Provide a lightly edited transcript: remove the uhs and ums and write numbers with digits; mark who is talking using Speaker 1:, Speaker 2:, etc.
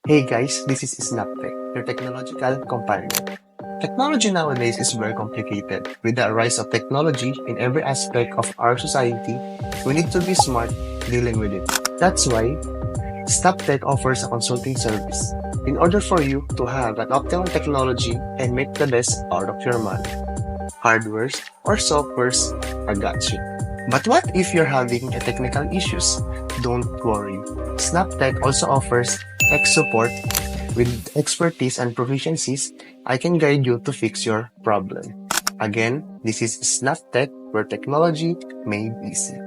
Speaker 1: Hey guys, this is SnapTech, your technological companion. Technology nowadays is very complicated. With the rise of technology in every aspect of our society, we need to be smart dealing with it. That's why SnapTech offers a consulting service in order for you to have an optimal technology and make the best out of your money. Hardwares or softwares, I got you. But what if you're having a technical issues? Don't worry. SnapTech also offers tech support with expertise and proficiencies. I can guide you to fix your problem. Again, this is SnapTech where technology made easy.